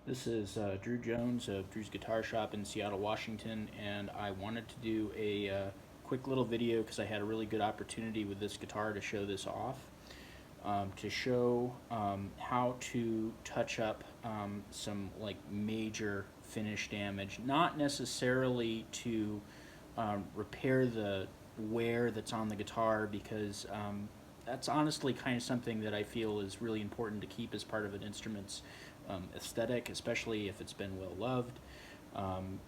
This is Drew Jones of Drew's Guitar Shop in Seattle, Washington, and I wanted to do a quick little video because I had a really good opportunity with this guitar to show this off, to show how to touch up some like major finish damage, not necessarily to repair the wear that's on the guitar, because that's honestly kind of something that I feel is really important to keep as part of an instrument's aesthetic, especially if it's been well loved,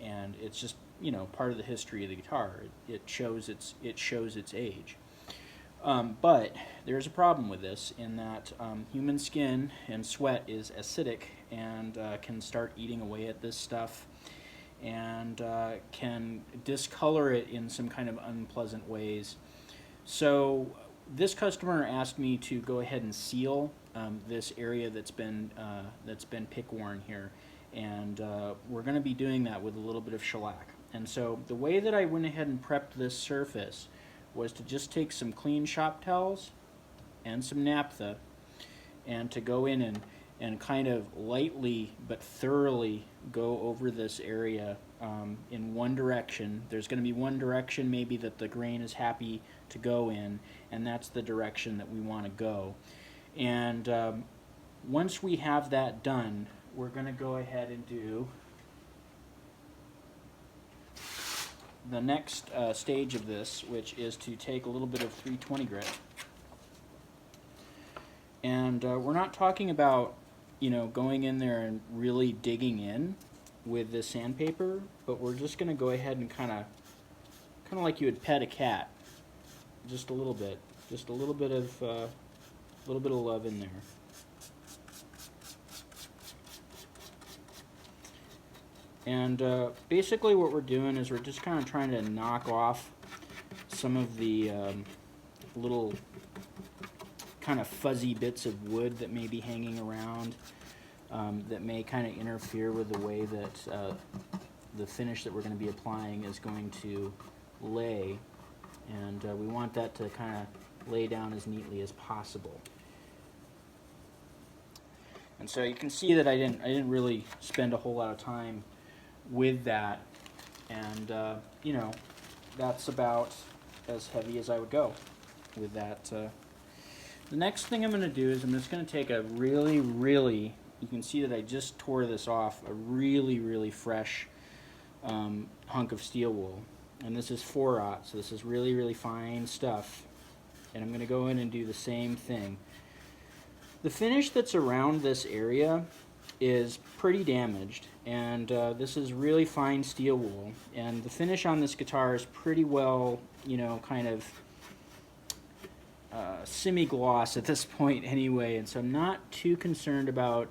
and it's just, you know, part of the history of the guitar. It shows its age. But there's a problem with this in that human skin and sweat is acidic and can start eating away at this stuff and can discolor it in some kind of unpleasant ways. So this customer asked me to go ahead and seal this area that's been pick worn here, and we're going to be doing that with a little bit of shellac. And so the way that I went ahead and prepped this surface was to just take some clean shop towels and some naphtha, and to go in and kind of lightly but thoroughly go over this area in one direction. There's going to be one direction maybe that the grain is happy to go in, and that's the direction that we want to go. And once we have that done, we're going to go ahead and do the next stage of this, which is to take a little bit of 320 grit. And we're not talking about, you know, going in there and really digging in with this sandpaper, but we're just going to go ahead and kind of like you would pet a cat, just a little bit of love in there. And basically what we're doing is we're just kind of trying to knock off some of the little kind of fuzzy bits of wood that may be hanging around, that may kind of interfere with the way that the finish that we're going to be applying is going to lay. And we want that to kind of lay down as neatly as possible. And so you can see that I didn't really spend a whole lot of time with that, and you know, that's about as heavy as I would go with that. The next thing I'm going to do is I'm just going to take a really, you can see that I just tore this off, a really fresh hunk of steel wool, and this is 4/0, so this is really fine stuff, and I'm going to go in and do the same thing. The finish that's around this area is pretty damaged, and this is really fine steel wool, and the finish on this guitar is pretty well, you know, kind of semi-gloss at this point anyway, and so I'm not too concerned about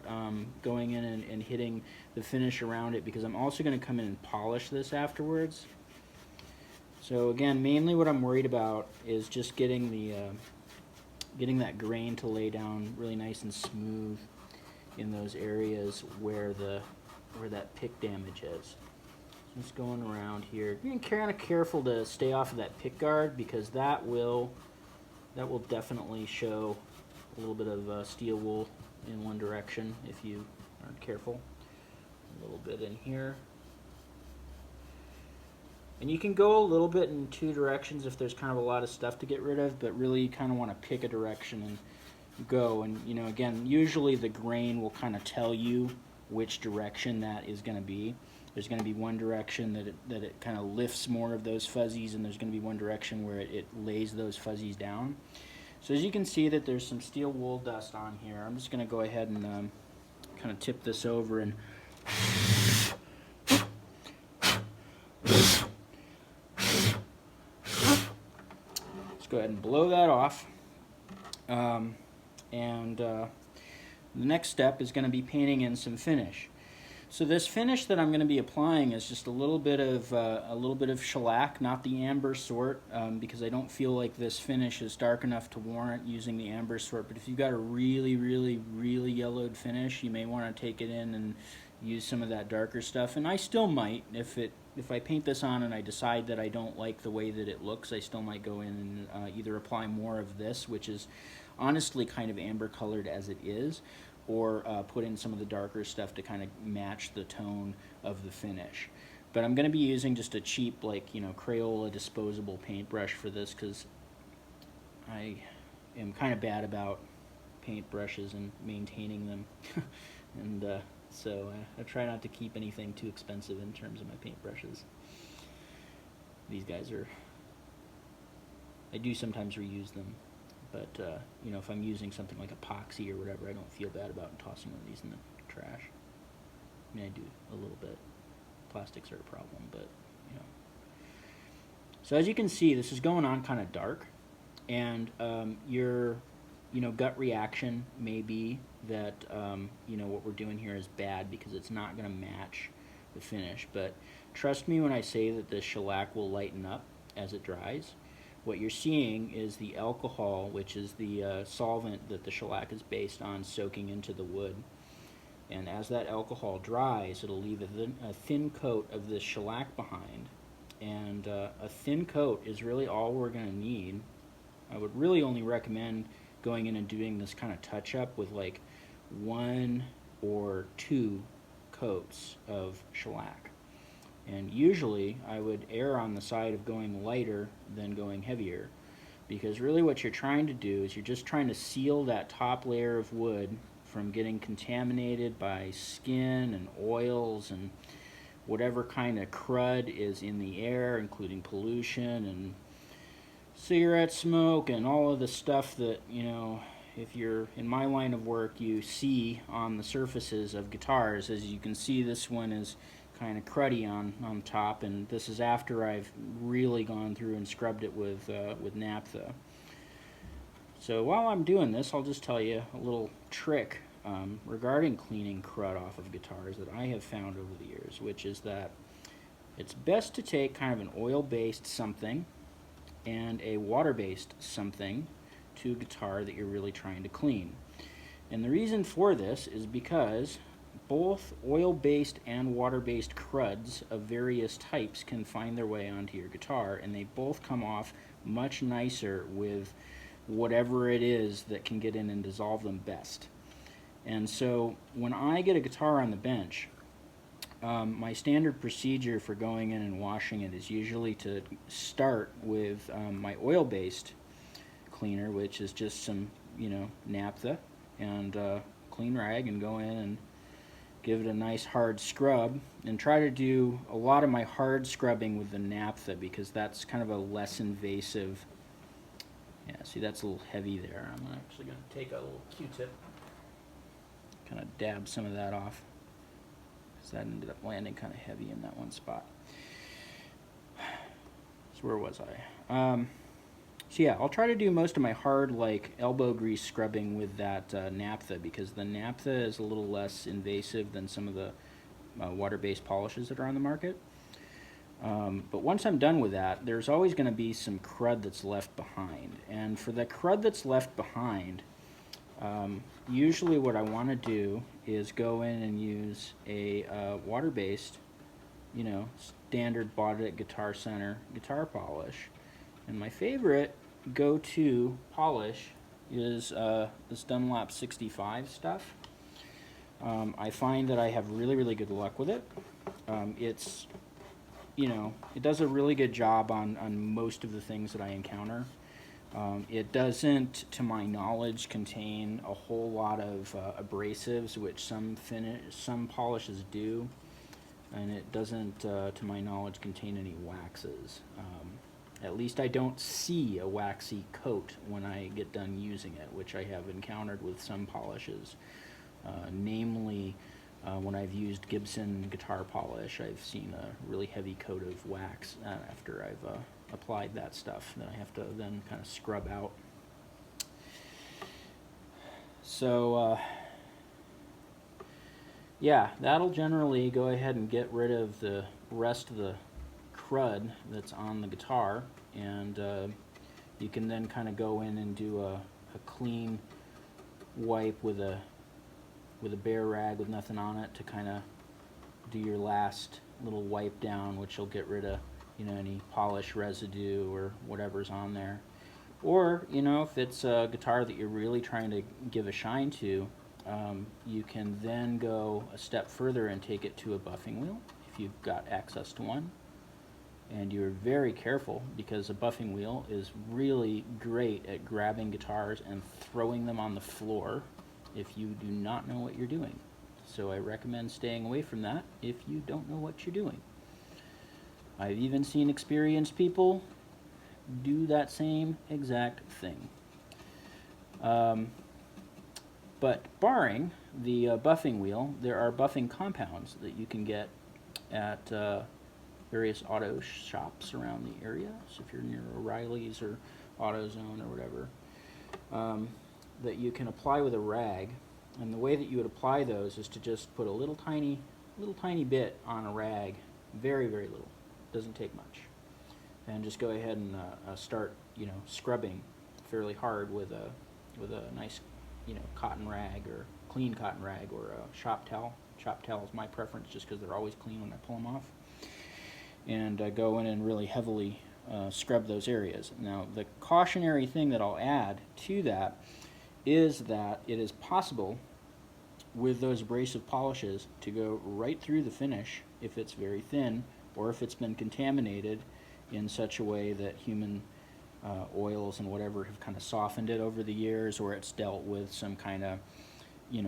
going in and hitting the finish around it, because I'm also going to come in and polish this afterwards. So again, mainly what I'm worried about is just getting that grain to lay down really nice and smooth in those areas where that pick damage is. Just going around here, being kind of careful to stay off of that pick guard, because that will definitely show a little bit of steel wool in one direction if you aren't careful. A little bit in here. And you can go a little bit in two directions if there's kind of a lot of stuff to get rid of, but really you kind of want to pick a direction and go. And, you know, again, usually the grain will kind of tell you which direction that is going to be. There's going to be one direction that it kind of lifts more of those fuzzies, and there's going to be one direction where it lays those fuzzies down. So as you can see that there's some steel wool dust on here. I'm just going to go ahead and kind of tip this over and go ahead and blow that off, and the next step is going to be painting in some finish. So this finish that I'm going to be applying is just a little bit of shellac, not the amber sort, because I don't feel like this finish is dark enough to warrant using the amber sort. But if you've got a really yellowed finish, you may want to take it in and use some of that darker stuff. And I still might, if I paint this on and I decide that I don't like the way that it looks, I still might go in and either apply more of this, which is honestly kind of amber colored as it is, or put in some of the darker stuff to kind of match the tone of the finish. But I'm going to be using just a cheap, like, you know, Crayola disposable paintbrush for this, because I am kind of bad about paintbrushes and maintaining them. And so I try not to keep anything too expensive in terms of my paintbrushes. These guys are, I do sometimes reuse them, but you know, if I'm using something like epoxy or whatever, I don't feel bad about tossing one of these in the trash. I mean, I do a little bit. Plastics are a problem, but you know. So as you can see, this is going on kind of dark, and your, you know, gut reaction may be that you know, what we're doing here is bad because it's not going to match the finish. But trust me when I say that the shellac will lighten up as it dries. What you're seeing is the alcohol, which is the solvent that the shellac is based on, soaking into the wood. And as that alcohol dries, it'll leave a thin coat of this shellac behind. And a thin coat is really all we're going to need. I would really only recommend going in and doing this kind of touch-up with like 1 or 2 coats of shellac. And usually I would err on the side of going lighter than going heavier, because really what you're trying to do is you're just trying to seal that top layer of wood from getting contaminated by skin and oils and whatever kind of crud is in the air, including pollution and cigarette smoke and all of the stuff that, you know, if you're in my line of work, you see on the surfaces of guitars. As you can see, this one is kind of cruddy on top, and this is after I've really gone through and scrubbed it with naphtha. So while I'm doing this, I'll just tell you a little trick regarding cleaning crud off of guitars that I have found over the years, which is that it's best to take kind of an oil-based something and a water-based something to a guitar that you're really trying to clean. And the reason for this is because both oil-based and water-based cruds of various types can find their way onto your guitar, and they both come off much nicer with whatever it is that can get in and dissolve them best. And so when I get a guitar on the bench, my standard procedure for going in and washing it is usually to start with my oil-based cleaner, which is just some, you know, naphtha and clean rag, and go in and give it a nice hard scrub, and try to do a lot of my hard scrubbing with the naphtha, because that's kind of a less invasive. Yeah, see, that's a little heavy there. I'm actually going to take a little Q-tip, kind of dab some of that off, because that ended up landing kind of heavy in that one spot. So where was I? So yeah, I'll try to do most of my hard, like, elbow grease scrubbing with that naphtha, because the naphtha is a little less invasive than some of the water-based polishes that are on the market. But once I'm done with that, there's always going to be some crud that's left behind. And for the crud that's left behind, usually what I want to do is go in and use a water-based, you know, standard bought at Guitar Center guitar polish. And my favorite go-to polish is this Dunlop 65 stuff. I find that I have really, really good luck with it. It's, you know, it does a really good job on most of the things that I encounter. It doesn't, to my knowledge, contain a whole lot of abrasives, which some polishes do, and it doesn't, to my knowledge, contain any waxes. At least I don't see a waxy coat when I get done using it, which I have encountered with some polishes. Namely, when I've used Gibson guitar polish, I've seen a really heavy coat of wax after I've applied that stuff that I have to then kind of scrub out. So yeah, that'll generally go ahead and get rid of the rest of the crud that's on the guitar, and you can then kind of go in and do a clean wipe with a bare rag with nothing on it to kind of do your last little wipe down, which will get rid of, you know, any polish residue or whatever's on there. Or, you know, if it's a guitar that you're really trying to give a shine to, You can then go a step further and take it to a buffing wheel if you've got access to one. And you're very careful, because a buffing wheel is really great at grabbing guitars and throwing them on the floor if you do not know what you're doing. So I recommend staying away from that if you don't know what you're doing. I've even seen experienced people do that same exact thing. But barring the buffing wheel, there are buffing compounds that you can get at various auto shops around the area. So if you're near O'Reilly's or AutoZone or whatever, that you can apply with a rag. And the way that you would apply those is to just put a little tiny bit on a rag, very, very little. Doesn't take much. And just go ahead and start, scrubbing fairly hard with a nice, cotton rag or clean cotton rag or a shop towel. Shop towel is my preference, just because they're always clean when I pull them off. And go in and really heavily scrub those areas. Now, the cautionary thing that I'll add to that is that it is possible with those abrasive polishes to go right through the finish if it's very thin, or if it's been contaminated in such a way that human oils and whatever have kind of softened it over the years, or it's dealt with some kind of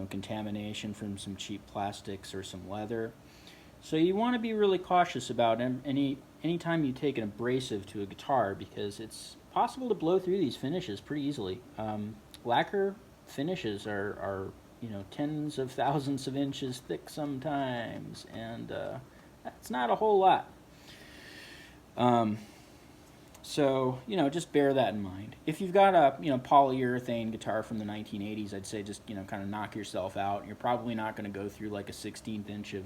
contamination from some cheap plastics or some leather. So you want to be really cautious about anytime you take an abrasive to a guitar, because it's possible to blow through these finishes pretty easily. Lacquer finishes are tens of thousands of inches thick sometimes, and that's not a whole lot. So just bear that in mind. If you've got a polyurethane guitar from the 1980s, I'd say just kind of knock yourself out. You're probably not going to go through like a 16th inch of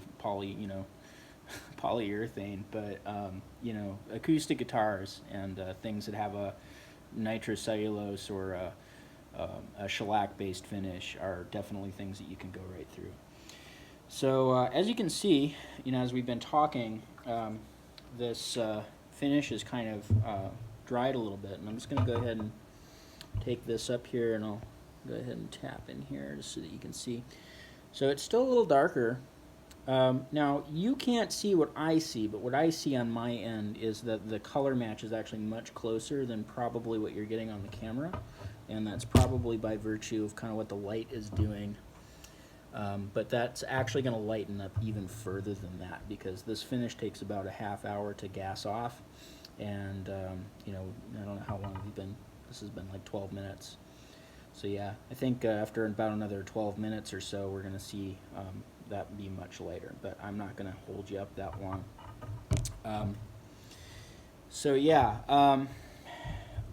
polyurethane, but acoustic guitars and things that have a nitrocellulose or a shellac based finish are definitely things that you can go right through. So as you can see, as we've been talking, this finish is kind of dried a little bit, and I'm just going to go ahead and take this up here, and I'll go ahead and tap in here just so that you can see. So it's still a little darker. Now you can't see what I see, but what I see on my end is that the color match is actually much closer than probably what you're getting on the camera, and that's probably by virtue of kind of what the light is doing. But that's actually going to lighten up even further than that, because this finish takes about a half hour to gas off, and I don't know how long we've been. This has been like 12 minutes. So yeah, I think after about another 12 minutes or so, we're going to see that be much lighter. But I'm not going to hold you up that long. So yeah,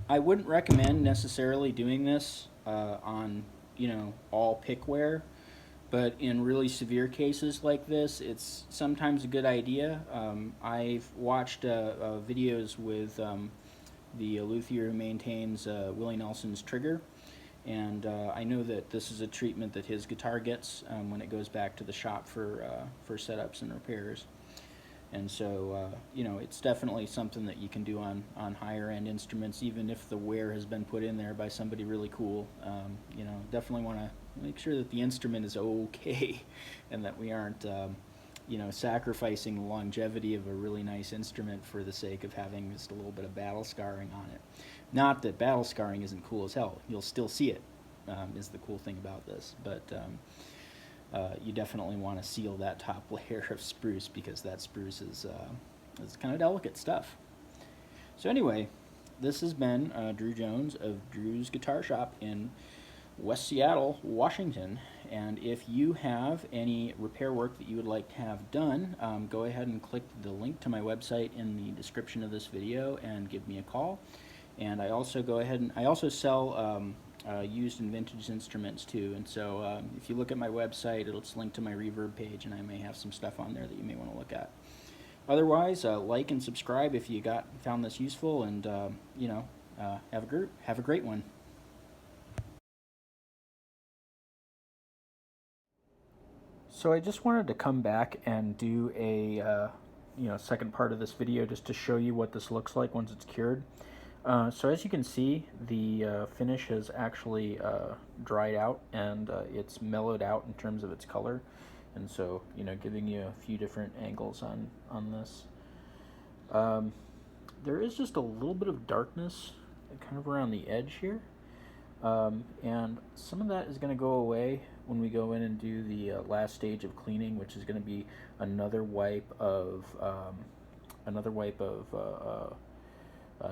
I wouldn't recommend necessarily doing this on all pickware. But in really severe cases like this, it's sometimes a good idea. I've watched videos with the luthier who maintains Willie Nelson's Trigger, and I know that this is a treatment that his guitar gets when it goes back to the shop for setups and repairs. And so, it's definitely something that you can do on higher end instruments, even if the wear has been put in there by somebody really cool. Definitely want to make sure that the instrument is okay, and that we aren't, sacrificing the longevity of a really nice instrument for the sake of having just a little bit of battle scarring on it. Not that battle scarring isn't cool as hell. You'll still see it, is the cool thing about this. But you definitely want to seal that top layer of spruce, because that spruce is kind of delicate stuff. So anyway, this has been Drew Jones of Drew's Guitar Shop in West Seattle, Washington. And if you have any repair work that you would like to have done, go ahead and click the link to my website in the description of this video and give me a call. And I also sell used and vintage instruments too, and so if you look at my website, it's linked to my Reverb page, and I may have some stuff on there that you may want to look at. Otherwise, like and subscribe if you found this useful, and have a great one. So I just wanted to come back and do a second part of this video just to show you what this looks like once it's cured. So as you can see, the finish has actually dried out, and it's mellowed out in terms of its color, and so, you know, giving you a few different angles on this. There is just a little bit of darkness kind of around the edge here, and some of that is going to go away when we go in and do the last stage of cleaning, which is going to be another wipe of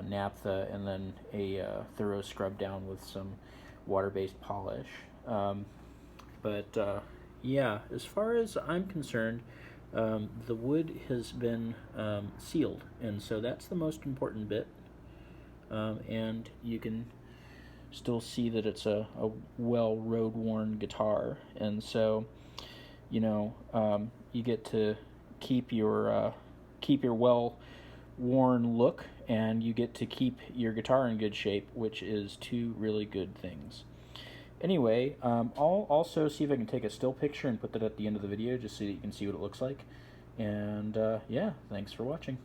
naphtha, and then a thorough scrub down with some water-based polish. Yeah, as far as I'm concerned, the wood has been sealed, and so that's the most important bit. And you can still see that it's a well road-worn guitar, and so, you know, you get to keep your well-worn look, and you get to keep your guitar in good shape, which is two really good things. Anyway, I'll also see if I can take a still picture and put that at the end of the video, just so that you can see what it looks like. And yeah, thanks for watching.